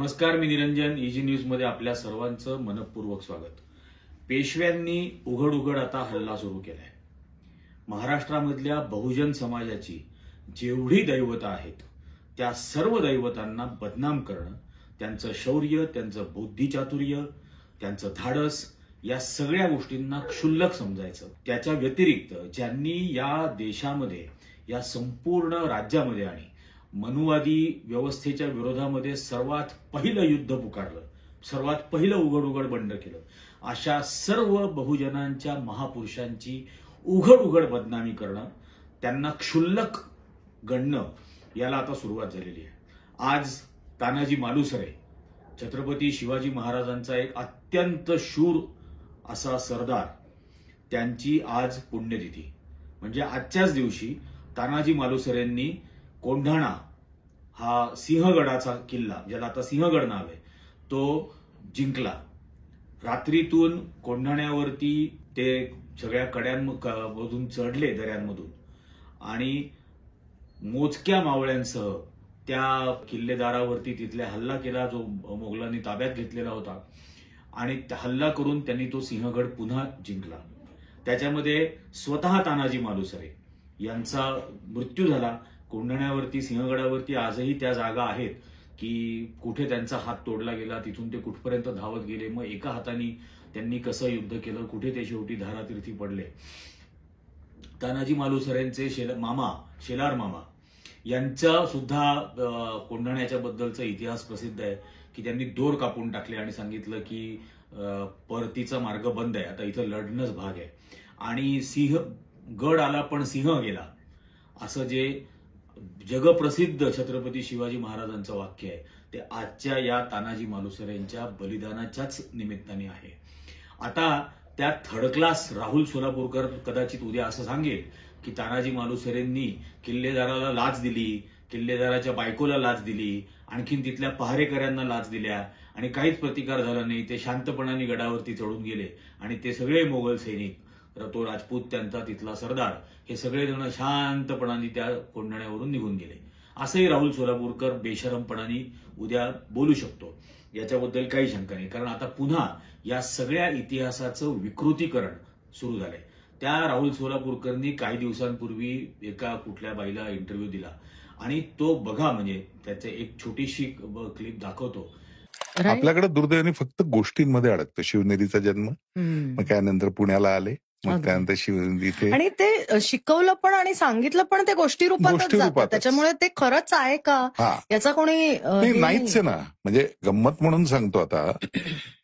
नमस्कार, मी Niranjan. Easy news मध्ये आपल्या सर्वांचं मनपूर्वक स्वागत. पेशव्यांनी उघड आता हल्ला सुरू केलाय. महाराष्ट्रामधल्या बहुजन समाजाची जेवढी दैवतं आहेत त्या सर्व दैवतांना बदनाम करणं, त्यांचं शौर्य, त्यांचं बुद्धिचातुर्य, त्यांचं धाडस या सगळ्या गोष्टींना क्षुल्लक समजायचं. त्याच्या व्यतिरिक्त ज्यांनी या देशामध्ये, या संपूर्ण राज्यामध्ये आणि मनुवादी व्यवस्थेच्या विरोधामध्ये सर्वात पहिलं युद्ध पुकारलं, सर्वात पहिलं उघड बंड केलं, अशा सर्व बहुजनांच्या महापुरुषांची उघड बदनामी करणं, त्यांना क्षुल्लक गणणं, याला आता सुरुवात झालेली आहे. आज तानाजी मालुसरे, छत्रपती शिवाजी महाराजांचा एक अत्यंत शूर असा सरदार, त्यांची आज पुण्यतिथी. म्हणजे आजच्याच दिवशी तानाजी मालुसरेंनी कोंढाणा हा सिंहगडाचा किल्ला, ज्याला आता सिंहगड नाव आहे, तो जिंकला. रात्रीतून कोंढाण्यावरती ते सगळ्या कड्यांमधून चढले, दऱ्यांमधून, आणि मोजक्या मावळ्यांसह त्या किल्लेदारावरती तिथल्या हल्ला केला, जो मोगलांनी ताब्यात घेतलेला होता, आणि हल्ला करून त्यांनी तो सिंहगड पुन्हा जिंकला. त्याच्यामध्ये स्वतः तानाजी मालुसरे यांचा मृत्यू झाला. कोंढाण्यावरती, सिंहगडावरती आजही त्या जागा आहेत की कुठे त्यांचा हात तोडला गेला, तिथून ते कुठपर्यंत धावत गेले, मग एका हाताने त्यांनी कसं युद्ध केलं, कुठे ते शेवटी धारातीर्थी पडले. तानाजी मालुसरेंचे शेलार मामा यांचा सुद्धा कोंढाण्याच्या बद्दलचा इतिहास प्रसिद्ध आहे की त्यांनी दोर कापून टाकले आणि सांगितलं की परतीचा मार्ग बंद आहे, आता इथं लढणंच भाग आहे. आणि गड आला पण सिंह गेला, असं जे जगप्रसिद्ध छत्रपती शिवाजी महाराजांचं वाक्य आहे, ते आजच्या या तानाजी मालुसरेंच्या बलिदानाच्याच निमित्ताने आहे. आता त्या थर्ड क्लास राहुल सोलापूरकर कदाचित उद्या असं सांगेल की तानाजी मालुसरेंनी किल्लेदाराला लाच दिली, किल्लेदाराच्या बायकोला लाच दिली, आणखीन तिथल्या पहारेकऱ्यांना लाच दिल्या, आणि काहीच प्रतिकार झाला नाही, ते शांतपणाने गडावरती चढून गेले, आणि ते सगळे मोगल सैनिक, तो राजपूत त्यांचा तिथला सरदार, हे सगळेजण शांतपणाने त्या कोंढाण्यावरून निघून गेले. असंही राहुल सोलापूरकर बेशरमपणाने उद्या बोलू शकतो, याच्याबद्दल काही शंका नाही. कारण आता पुन्हा या सगळ्या इतिहासाचं विकृतीकरण सुरू झालंय. त्या राहुल सोलापूरकरनी काही दिवसांपूर्वी एका कुठल्या बाईला इंटरव्ह्यू दिला, आणि तो बघा, म्हणजे त्याचे एक छोटीशी क्लिप दाखवतो. आपल्याकडे दुर्दैवाने फक्त गोष्टींमध्ये अडकतं. शिवनेरीचा जन्म, मग त्यानंतर पुण्याला आले, मग त्यानंतर शिवनेरी, आणि ते शिकवलं पण आणि सांगितलं पण ते गोष्टी रूपातच जातं. त्याच्यामुळे ते खरंच आहे का याचा कोणी नाहीच आहे ना. म्हणजे गंमत म्हणून सांगतो, आता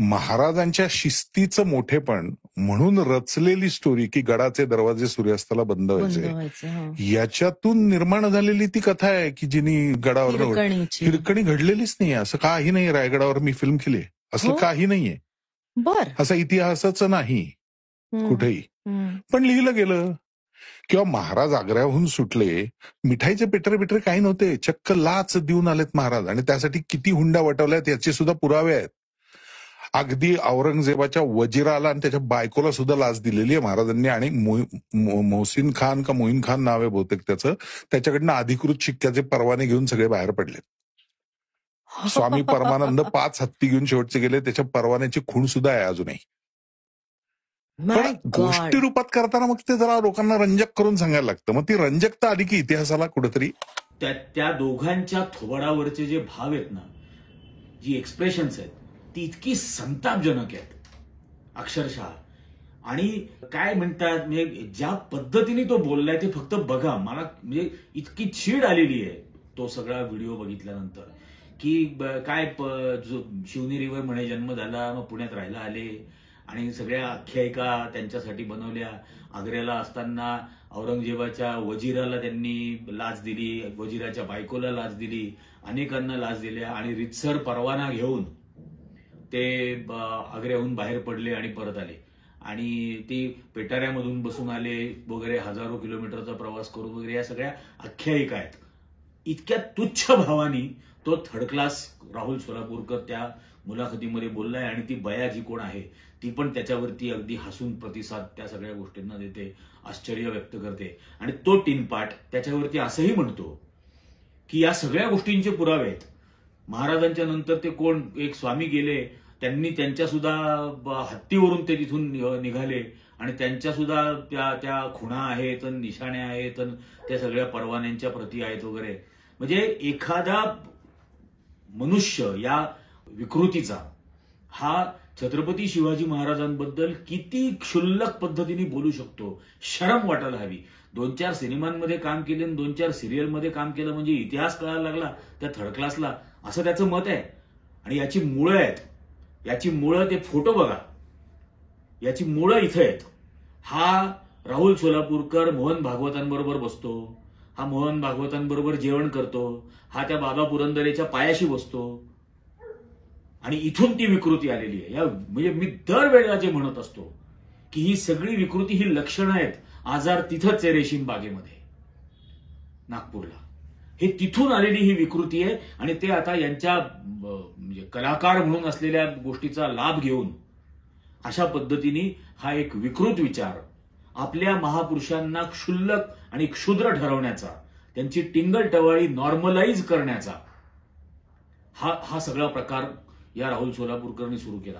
महाराजांच्या शिस्तीचं मोठेपण म्हणून रचलेली स्टोरी की गडाचे दरवाजे सूर्यास्ताला बंद व्हायचे, याच्यातून निर्माण झालेली ती कथा आहे की जिनी गडावर हिरकणी घडलेलीच नाहीये. असं काही नाही. रायगडावर मी फिल्म केली, असं काही नाहीये. असं इतिहासाचं नाही कुठेही. पण लिहिलं गेलं. किंवा महाराज आग्र्याहून सुटले, मिठाईचे पेटरे काही नव्हते, चक्क लाच देऊन आलेत महाराज, आणि त्यासाठी किती हुंडा वटवल्यात याचे सुद्धा पुरावे आहेत. अगदी औरंगजेबाच्या वजिराला आणि त्याच्या बायकोला सुद्धा लाच दिलेली आहे महाराजांनी, आणि मोहसिन खान का मोईन खान नाव आहे बहुतेक त्याचं, त्याच्याकडनं अधिकृत शिक्क्याचे परवाने घेऊन सगळे बाहेर पडले. स्वामी परमानंद 5 हत्ती घेऊन शेवटचे गेले, त्याच्या परवान्याची खूण सुद्धा आहे अजूनही. पण गोष्टी रूपात करताना मग ते जरा लोकांना रंजक करून सांगायला लागतं. मग ती रंजकता आली की इतिहासाला कुठेतरी. त्या दोघांच्या थोबाडावरचे जे भाव आहेत ना, जी एक्सप्रेशन्स आहेत, ती इतकी संतापजनक आहेत अक्षरशः. आणि काय म्हणतात, म्हणजे ज्या पद्धतीने तो बोललाय ते फक्त बघा. मला म्हणजे इतकी चीड आलेली आहे तो सगळा व्हिडिओ बघितल्यानंतर, की काय शिवनेरीवर म्हणे जन्म झाला, मग पुण्यात राहायला आले, आणि सगळ्या आख्यायिका त्यांच्यासाठी बनवल्या. आग्र्याला असताना औरंगजेबाच्या वजिराला त्यांनी लाच दिली, वजिराच्या बायकोला लाच दिली, अनेकांना लाच दिल्या, आणि रितसर परवाना घेऊन ते आग्र्याहून बाहेर पडले आणि परत आले, आणि ती पेटाऱ्यामधून बसून आले वगैरे, हजारो किलोमीटरचा प्रवास करून वगैरे, या सगळ्या आख्यायिका आहेत. इतक्या तुच्छ भावानी तो थर्ड क्लास राहुल सोलापूरकर त्या मुलाखतीमध्ये बोललाय, आणि ती बया जी कोण आहे ती पण त्याच्यावरती अगदी हसून प्रतिसाद त्या सगळ्या गोष्टींना देते, आश्चर्य व्यक्त करते. आणि तो टिनपाट त्याच्यावरती असंही म्हणतो की या सगळ्या गोष्टींचे पुरावे आहेत, महाराजांच्या नंतर ते कोण एक स्वामी गेले, त्यांनी त्यांच्या सुद्धा हत्तीवरून ते तिथून निघाले आणि त्यांच्या सुद्धा त्या खुणा आहेत, निशाण्या आहेत, त्या सगळ्या परवान्यांच्या प्रती आहेत वगैरे. म्हणजे एखादा मनुष्य या विकृतीचा हा छत्रपती शिवाजी महाराजांबद्दल किती क्षुल्लक पद्धतीने बोलू शकतो, शरम वाटायला हवी. 2-4 सिनेमांमध्ये काम केले आणि 2-4 सिरियलमध्ये काम केलं म्हणजे इतिहास कळायला लागला त्या थर्ड क्लासला, असं त्याचं मत आहे. आणि याची मुळं आहेत, याची मुळं ते फोटो बघा, याची मुळं इथं आहेत. हा राहुल सोलापूरकर मोहन भागवतांबरोबर बसतो, हा मोहन भागवतांबरोबर जेवण करतो, हा त्या बाबा पुरंदरेच्या पायाशी बसतो आणि इथून ती विकृती आलेली आहे. म्हणजे मी दरवेळेला जे म्हणत असतो की ही सगळी विकृती, ही लक्षणं आहेत, आजार तिथंच आहे रेशीम बागेमध्ये नागपूरला. हे तिथून आलेली ही विकृती आहे आणि ते आता यांच्या म्हणजे कलाकार म्हणून असलेल्या गोष्टीचा लाभ घेऊन अशा पद्धतीने हा एक विकृत विचार आपल्या महापुरुषांना क्षुल्लक आणि क्षुद्र ठरवण्याचा, त्यांची टिंगल टवाळी नॉर्मलाइज करण्याचा हा सगळा प्रकार या राहुल सोलापूरकरांनी सुरू केला.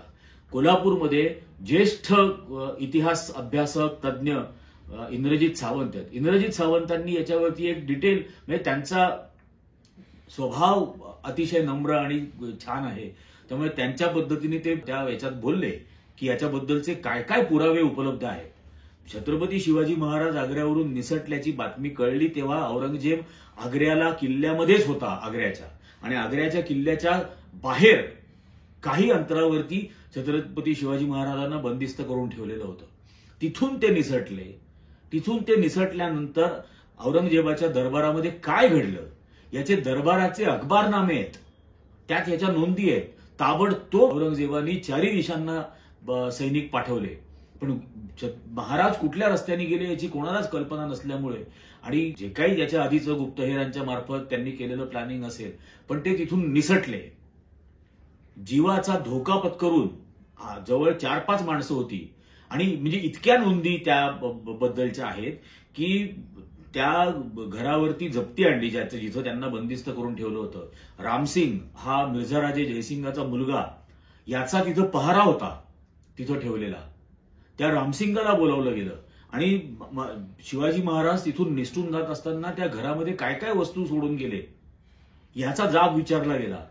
कोल्हापूरमध्ये ज्येष्ठ इतिहास अभ्यासक तज्ज्ञ इंद्रजित सावंत आहेत. इंद्रजित सावंतांनी याच्यावरती एक डिटेल, म्हणजे त्यांचा स्वभाव अतिशय नम्र आणि छान आहे, त्यामुळे त्यांच्या पद्धतीने ते त्या याच्यात बोलले की याच्याबद्दलचे काय काय पुरावे उपलब्ध आहेत. छत्रपती शिवाजी महाराज आग्र्यावरून निसटल्याची बातमी कळली तेव्हा औरंगजेब आग्र्याला किल्ल्यामध्येच होता, आग्र्याच्या, आणि आग्र्याच्या किल्ल्याच्या बाहेर काही अंतरावरती छत्रपती शिवाजी महाराजांना बंदिस्त करून ठेवलेलं होतं. तिथून ते निसटले. तिथून ते निसटल्यानंतर औरंगजेबाच्या दरबारामध्ये काय घडलं याचे दरबाराचे अखबारनामे आहेत, त्यात याच्या नोंदी आहेत. ताबडतोब औरंगजेबानी चारी दिशांना सैनिक पाठवले, पण महाराज कुठल्या रस्त्याने गेले याची कोणालाच कल्पना नसल्यामुळे आणि जे काही याच्या आधीचं गुप्तहेरांच्या मार्फत त्यांनी केलेलं प्लॅनिंग असेल, पण ते तिथून निसटले. जीवाचा धोका पत्करून जवळ 4-5 माणसं होती आणि म्हणजे इतक्या नोंदी त्या बद्दलच्या आहेत की त्या घरावरती जप्ती आणली जिथं त्यांना बंदिस्त करून ठेवलं होतं. रामसिंग हा मिर्झाराजे जयसिंगाचा मुलगा, याचा तिथं पहारा होता तिथं ठेवलेला. त्या रामसिंगाला बोलावलं गेलं आणि शिवाजी महाराज तिथून निसटून जात असताना त्या घरामध्ये काय काय वस्तू सोडून गेले याचा जाब विचारला गेला.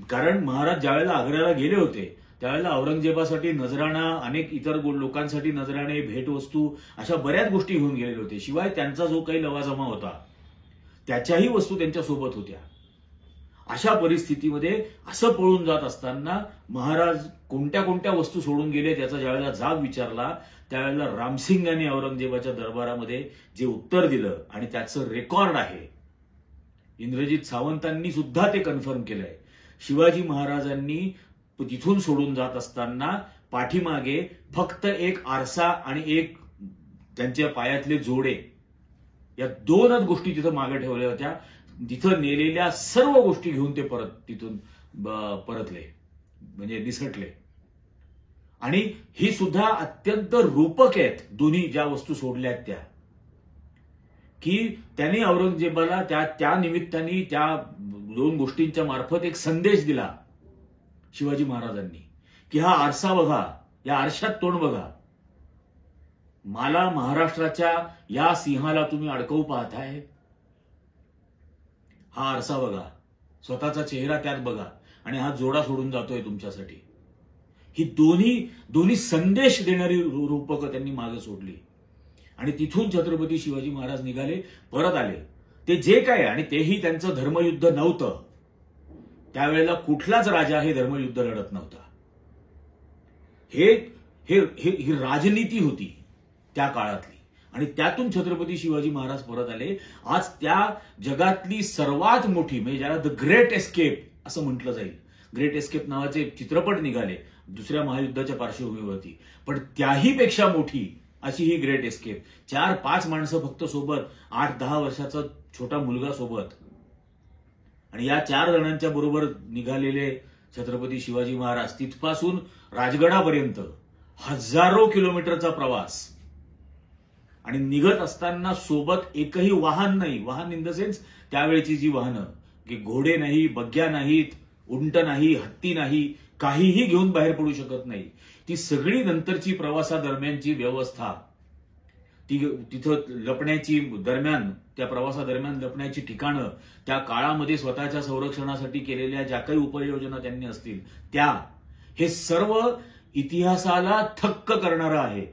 कारण महाराज ज्यावेळेला आग्र्याला गेले होते त्यावेळेला औरंगजेबासाठी नजराणा, अनेक इतर लोकांसाठी नजराणे, भेटवस्तू, अशा बऱ्याच गोष्टी घेऊन गेलेले होते. शिवाय त्यांचा जो काही लवाजमा होता त्याच्याही वस्तू त्यांच्या सोबत होत्या. अशा परिस्थितीमध्ये असं पळून जात असताना महाराज कोणत्या कोणत्या वस्तू सोडून गेले त्याचा ज्यावेळेला जाब विचारला त्यावेळेला रामसिंग यांनी औरंगजेबाच्या दरबारामध्ये जे उत्तर दिलं आणि त्याचं रेकॉर्ड आहे. इंद्रजित सावंतांनी सुद्धा ते कन्फर्म केलंय. शिवाजी महाराजांनी तिथून सोडून जात असताना पाठीमागे फक्त एक आरसा आणि एक त्यांच्या पायातले जोडे, या 2च गोष्टी तिथं मागे ठेवल्या होत्या. तिथं नेलेल्या सर्व गोष्टी घेऊन ते तिथून परतले, म्हणजे निसटले. आणि ही सुद्धा अत्यंत रूपक आहेत दोन्ही ज्या वस्तू सोडल्या आहेत त्या, की त्यांनी औरंगजेबाला त्या निमित्ताने त्या 2 गोष्टींच्या मार्फत एक संदेश दिला शिवाजी महाराजांनी की हा आरसा बघा, या आरशात तोंड बघा, मला महाराष्ट्राच्या या सिंहाला तुम्ही अडकवू पाहताय, हा आरसा बघा, स्वतःचा चेहरा त्यात बघा आणि हा जोडा सोडून जातोय तुमच्यासाठी. ही दोन्ही संदेश देणारी रूपकं त्यांनी मागे सोडली आणि तिथून छत्रपती शिवाजी महाराज निघाले, परत आले. ते जे काय, आणि तेही त्यांचं धर्मयुद्ध नव्हतं, त्यावेळेला कुठलाच राजा हे धर्मयुद्ध लढत नव्हता. ही राजनीती होती त्या काळातली आणि त्यातून छत्रपती शिवाजी महाराज परत आले. आज त्या जगातली सर्वात मोठी, म्हणजे ज्याला द ग्रेट एस्केप असं म्हटलं जाईल, ग्रेट एस्केप नावाचे चित्रपट निघाले दुसऱ्या महायुद्धाच्या पार्श्वभूमीवरती, पण त्याही पेक्षा मोठी अशी ही ग्रेट एस्केप. 4-5 माणसं फक्त सोबत, 8-10 वर्षाचा छोटा मुलगा सोबत, आणि या 4 जणांच्या बरोबर निघालेले छत्रपती शिवाजी महाराज तिथपासून राजगडापर्यंत हजारो किलोमीटरचा प्रवास, आणि निघत असताना सोबत एकही वाहन नाही. वाहन इन द सेन्स त्यावेळेची जी वाहनं, की घोडे नाही, बग्या नाहीत, उंट नाही, हत्ती नाही, काहीही घेऊन बाहेर पडू शकत नाही. ती सगळी नंतरची प्रवासादरम्यानची व्यवस्था, ती तिथं लपण्याची दरम्यान, त्या प्रवासादरम्यान लपण्याची ठिकाणं, त्या काळामध्ये स्वतःच्या संरक्षणासाठी केलेल्या ज्या काही उपाययोजना त्यांनी असतील त्या, हे सर्व इतिहासाला थक्क करणारं आहे.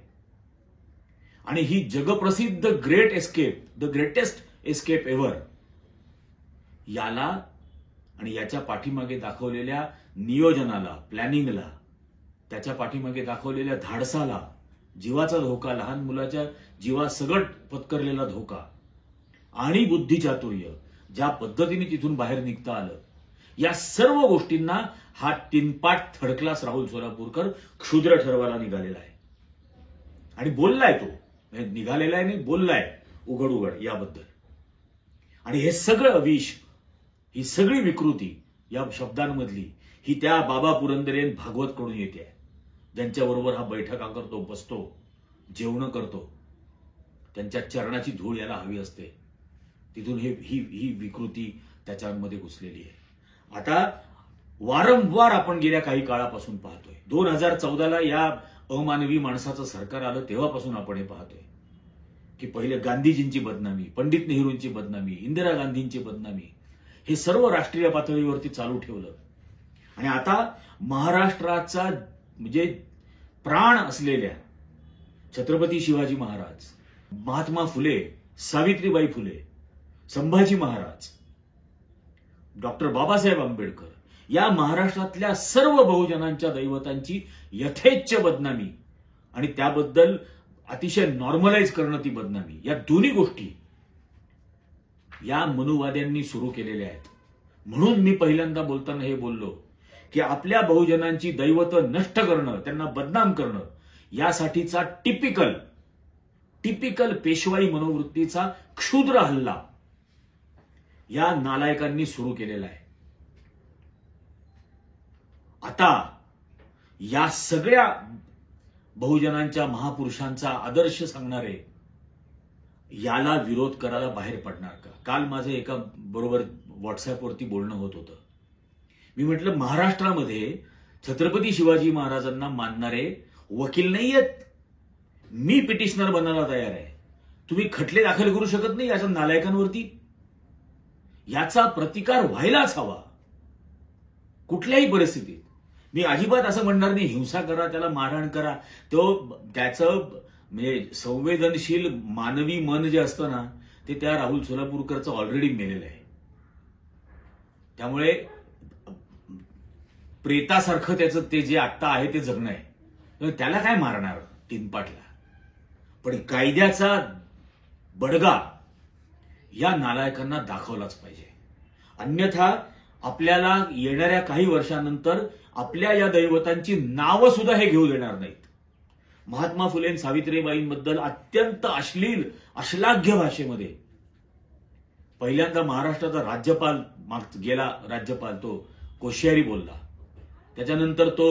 आणि ही जगप्रसिद्ध great escape, the greatest escape ever, याला आणि याच्या पाठीमागे दाखवलेल्या नियोजनाला, प्लॅनिंगला, त्याच्या पाठीमागे दाखवलेल्या धाडसाला, जीवाचा धोका, लहान मुलाच्या जीवासगट पत्करलेला धोका आणि बुद्धिचातुर्य, ज्या पद्धतीने तिथून बाहेर निघता आलं, या सर्व गोष्टींना हा तीनपाट थर्ड क्लास राहुल सोलापूरकर क्षुद्र ठरवायला निघालेला आहे. आणि बोललाय तो, निघालेला आहे नाही, बोललाय उघड उघड याबद्दल. आणि हे सगळं विष, ही सगळी विकृती या शब्दांमधली, ही त्या बाबा पुरंदरेन भागवत कडून येते, ज्यांच्याबरोबर हा बैठका करतो, बसतो, जेवण करतो. त्यांच्या चरणाची धूळ याला हवी असते. तिथून ही विकृती त्याच्यामध्ये घुसलेली आहे. आता वारंवार आपण गेल्या काही काळापासून पाहतोय. 2014ला या अमानवी माणसाचं सरकार आलं तेव्हापासून आपण हे पाहतोय की पहिले गांधीजींची बदनामी, पंडित नेहरूंची बदनामी, इंदिरा गांधींची बदनामी, हे सर्व राष्ट्रीय पातळीवरती चालू ठेवलं. आणि आता महाराष्ट्राचा म्हणजे प्राण असलेल्या छत्रपती शिवाजी महाराज, महात्मा फुले, सावित्रीबाई फुले, संभाजी महाराज, डॉक्टर बाबासाहेब आंबेडकर, या महाराष्ट्रातल्या सर्व बहुजनांच्या दैवतांची यथेच्छ बदनामी आणि त्याबद्दल अतिशय नॉर्मलाइज करणं ती बदनामी, या दोन्ही गोष्टी या मनुवाद्यांनी सुरू केलेल्या आहेत. म्हणून मी पहिल्यांदा बोलताना हे बोललो की आपल्या बहुजनांची दैवतं नष्ट करणं, त्यांना बदनाम करणं, यासाठीचा टिपिकल पेशवाई मनोवृत्तीचा क्षुद्र हल्ला या नालायकांनी सुरू केलेला आहे. आता या सगळ्या बहुजनांच्या महापुरुषांचा आदर्श सांगणारे याला विरोध करायला बाहेर पडणार का? काल माझं एका बरोबर व्हॉट्सअपवरती बोलणं होत होतं. मी म्हटलं महाराष्ट्रामध्ये छत्रपती शिवाजी महाराजांना मानणारे वकील नाहीयेत. मी पिटिशनर बनायला तयार आहे. तुम्ही खटले दाखल करू शकत नाही अशा नालायकांवरती? याचा प्रतिकार व्हायलाच हवा कुठल्याही परिस्थितीत. मी अजिबात असं म्हणणार नाही हिंसा करा, त्याला मारहाण करा. त्याचं म्हणजे संवेदनशील मानवी मन जे असतं ना, ते त्या राहुल सोलापूरकरचं ऑलरेडी मेलेलं आहे. त्यामुळे प्रेतासारखं त्याचं ते जे आत्ता आहे ते जगणं आहे. त्याला काय मारणार तीनपाटला? पण कायद्याचा बडगा या नालायकांना दाखवलाच पाहिजे. अन्यथा आपल्याला येणाऱ्या काही वर्षानंतर आपल्या या दैवतांची नावं सुद्धा हे घेऊ देणार नाहीत. महात्मा फुले सावित्रीबाईंबद्दल अत्यंत अश्लील, अश्लाघ्य भाषेमध्ये पहिल्यांदा महाराष्ट्राचा राज्यपाल, गेला राज्यपाल तो कोश्यारी बोलला. त्याच्यानंतर तो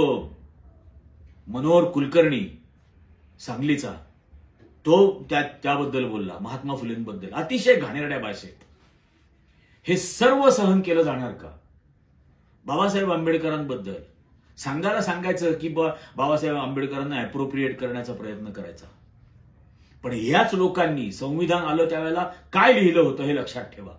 मनोहर कुलकर्णी सांगलीचा, तो त्याबद्दल बोलला, महात्मा फुलेंबद्दल अतिशय घाणेरड्या भाषेत. हे सर्व सहन केलं जाणार का? बाबासाहेब आंबेडकरांबद्दल सांगायचं की बाबासाहेब आंबेडकरांना अप्रोप्रिएट करण्याचा प्रयत्न करायचा. पण याच लोकांनी संविधान आलं त्यावेळेला काय लिहिलं होतं हे लक्षात ठेवा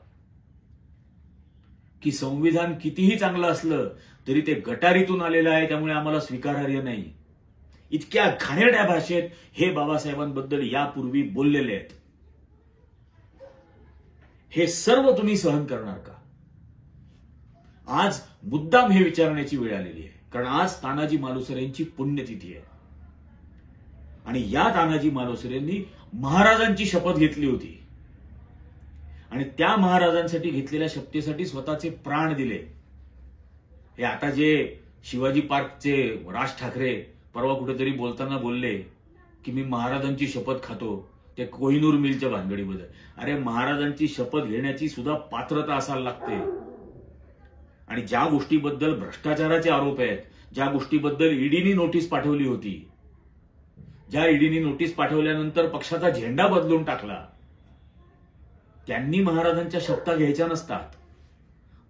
की संविधान कितीही चांगलं असलं तरी ते गटारीतून आलेलं आहे, त्यामुळे आम्हाला स्वीकारार्ह नाही. इतक्या घाणेरड्या भाषेत हे बाबासाहेबांबद्दल यापूर्वी बोललेले आहेत. हे सर्व तुम्ही सहन करणार का? आज मुद्दाम हे विचारण्याची वेळ आलेली आहे, कारण आज तानाजी मालुसरेंची पुण्यतिथी आहे. आणि या तानाजी मालुसरेंनी महाराजांची शपथ घेतली होती आणि त्या महाराजांसाठी घेतलेल्या शपथेसाठी स्वतःचे प्राण दिले. हे आता जे शिवाजी पार्कचे राज ठाकरे परवा कुठेतरी बोलताना बोलले की मी महाराजांची शपथ खातो, ते कोहिनूर मिलच्या भानगडीबद्दल. अरे महाराजांची शपथ घेण्याची सुद्धा पात्रता असायला लागते. आणि ज्या गोष्टीबद्दल भ्रष्टाचाराचे आरोप आहेत, ज्या गोष्टीबद्दल ईडीनी नोटीस पाठवली होती, ज्या ईडीनी नोटीस पाठवल्यानंतर पक्षाचा झेंडा बदलून टाकला, त्यांनी महाराजांच्या शपथा घ्यायच्या नसतात.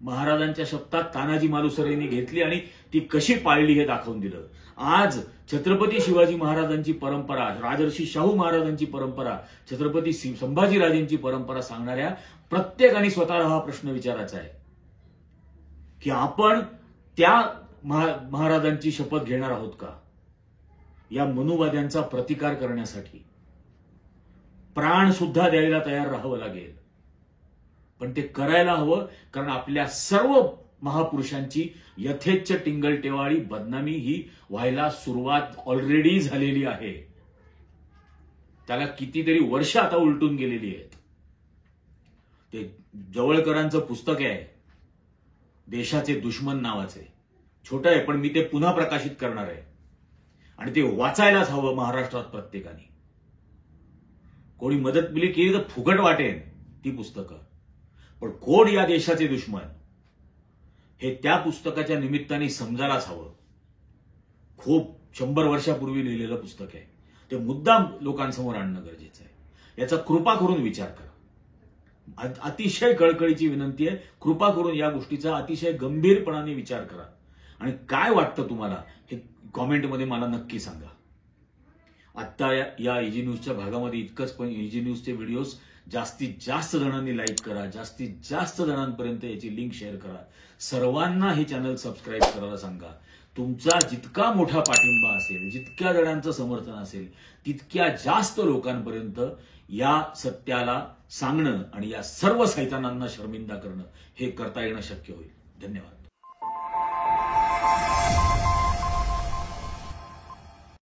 महाराजांच्या शब्दात तानाजी मालुसरेंनी घेतली आणि ती कशी पाळली हे दाखवून दिलं. आज छत्रपती शिवाजी महाराजांची परंपरा, राजर्षी शाहू महाराजांची परंपरा, छत्रपती संभाजीराजेंची परंपरा सांगणाऱ्या प्रत्येकाने स्वतःला हा प्रश्न विचारायचा आहे की आपण त्या महाराजांची शपथ घेणार आहोत का? या मनुवाद्यांचा प्रतिकार करण्यासाठी प्राण सुद्धा द्यायला तयार राहावं लागेल, पण ते करायला हवं, कारण आपल्या सर्व महापुरुषांची यथेच्छ टिंगलटेवाळी बदनामी ही व्हायला सुरुवात ऑलरेडी झालेली आहे. त्याला कितीतरी वर्ष आता उलटून गेलेली आहेत. ते जवळकरांचं पुस्तक आहे देशाचे दुश्मन नावाचे, छोटं आहे पण मी ते पुन्हा प्रकाशित करणार आहे आणि ते वाचायलाच हवं महाराष्ट्रात प्रत्येकाने. कोणी मदत केली तर फुकट वाटेल ती पुस्तकं, पण कोण या देशाचे दुश्मन हे त्या पुस्तकाच्या निमित्ताने समजायलाच हवं. खूप 100 वर्षापूर्वी लिहिलेलं पुस्तक आहे, ते मुद्दाम लोकांसमोर आणणं गरजेचं आहे. याचा कृपा करून विचार करा. अतिशय कळकळीची विनंती आहे, कृपा करून या गोष्टीचा अतिशय गंभीरपणाने विचार करा आणि काय वाटतं तुम्हाला हे कॉमेंटमध्ये मला नक्की सांगा. आत्ता या इजी न्यूजच्या भागामध्ये इतकंच, पण इजी न्यूजचे व्हिडिओज जास्तीत जास्त जणांनी लाईक करा, जास्तीत जास्त जणांपर्यंत याची लिंक शेअर करा, सर्वांना हे चॅनल सबस्क्राईब करायला सांगा. तुमचा जितका मोठा पाठिंबा असेल, जितक्या जणांचं समर्थन असेल, तितक्या जास्त लोकांपर्यंत या सत्याला सांगणं आणि या सर्व सैतानांना शर्मिंदा करणं हे करता येणं शक्य होईल. धन्यवाद.